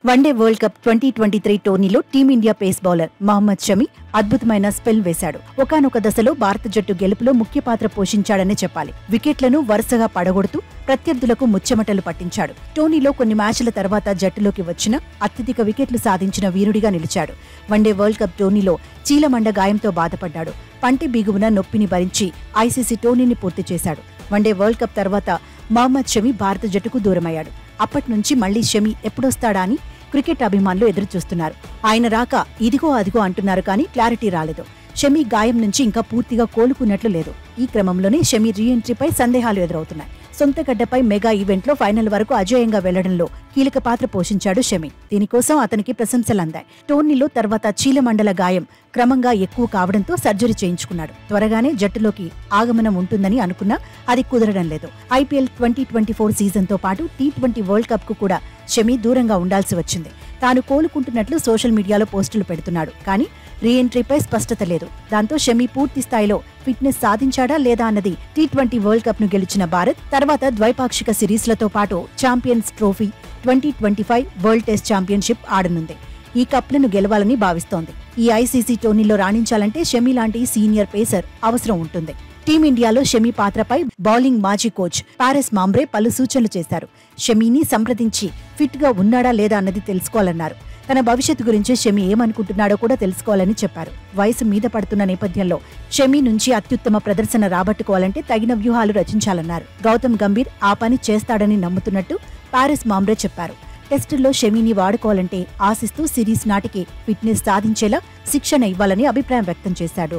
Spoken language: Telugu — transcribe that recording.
వన్డే వరల్డ్ కప్ 2023 టోర్నీలో team India pace bowler Mohammed Shami అద్భుతమైన స్పెల్ వేశాడు. ఒకానొక దశలో భారత జట్టు గెలుపులో ముఖ్య పాత్ర పోషించాడనే చెప్పాలి. వికెట్లను వరుసగా పడగొడుతూ ప్రత్యర్థులకు ముచ్చెమటలు పట్టించాడు. టోర్నీలో కొన్ని మ్యాచ్ల తర్వాత జట్టులోకి వచ్చిన అత్యధిక వికెట్లు సాధించిన వీరుడిగా నిలిచాడు. వన్డే వరల్డ్ కప్ టోర్నీలో చీలమండ గాయంతో బాధపడ్డాడు. పంటి బిగువున నొప్పిని భరించి ఐసీసీ టోర్నీని పూర్తి చేశాడు. వన్డే వరల్డ్ కప్ తర్వాత మహమ్మద్ షమి భారత జట్టుకు దూరమయ్యాడు. అప్పట్నుంచి మళ్లీ షమి ఎప్పుడొస్తాడా అని క్రికెట్ అభిమానులు ఎదురుచూస్తున్నారు. ఆయన రాక ఇదిగో అదిగో అంటున్నారు కానీ క్లారిటీ రాలేదు. షమి గాయం నుంచి ఇంకా పూర్తిగా కోలుకున్నట్లు లేదు. ఈ క్రమంలోనే షమి రీఎంట్రీపై సందేహాలు ఎదురవుతున్నాయి. సొంత గడ్డపై మెగా ఈవెంట్లో ఫైనల్ వరకు అజేయంగా వెళ్లడంలో కీలక పాత్ర పోషించాడు షమి. దీనికోసం అతనికి ప్రశంసలందాయి. టోర్నీలో తర్వాత చీలమండల గాయం క్రమంగా ఎక్కువ కావడంతో సర్జరీ చేయించుకున్నాడు. త్వరగానే జట్టులోకి ఆగమనం ఉంటుందని అనుకున్నా అది కుదరడం లేదు. ఐపీఎల్ 2024 సీజన్తో పాటు T20 వరల్డ్ కప్ కు కూడా షమి దూరంగా ఉండాల్సి వచ్చింది. తాను కోలుకుంటున్నట్లు సోషల్ మీడియాలో పోస్టులు పెడుతున్నాడు. కానీ రీఎంట్రీపై స్పష్టత లేదు. దాంతో షమి పూర్తి స్థాయిలో ఫిట్నెస్ సాధించాడా లేదా అన్నది T20 వరల్డ్ కప్ ను గెలిచిన భారత్ తర్వాత ద్వైపాక్షిక సిరీస్లతో పాటు champions trophy 2025 world test championship ఆడనుంది. ఈ కప్లను గెలవాలని భావిస్తోంది. ఈ ఐసీసీ టోర్నీలో రాణించాలంటే షమి లాంటి సీనియర్ పేసర్ అవసరం ఉంటుంది. టీమిండియాలో షమి పాత్రపై బౌలింగ్ మాజీ కోచ్ పారెస్ మాంబ్రే పలు సూచనలు చేశారు. షమిని సంప్రదించి ఫిట్ గా ఉన్నాడా లేదా అన్నది తెలుసుకోవాలన్నారు. తన భవిష్యత్తు గురించి షమి ఏమనుకుంటున్నాడో కూడా తెలుసుకోవాలని చెప్పారు. వయసు మీద పడుతున్న నేపథ్యంలో షమి నుంచి అత్యుత్తమ ప్రదర్శన రాబట్టుకోవాలంటే తగిన వ్యూహాలు రచించాలన్నారు. గౌతమ్ గంభీర్ ఆ పని చేస్తాడని నమ్ముతున్నట్టు పారెస్ మాంబ్రే చెప్పారు. టెస్టుల్లో షమిని వాడుకోవాలంటే ఆశిస్తూ సిరీస్ నాటికి ఫిట్నెస్ సాధించేలా శిక్షణ ఇవ్వాలని అభిప్రాయం వ్యక్తం చేశాడు.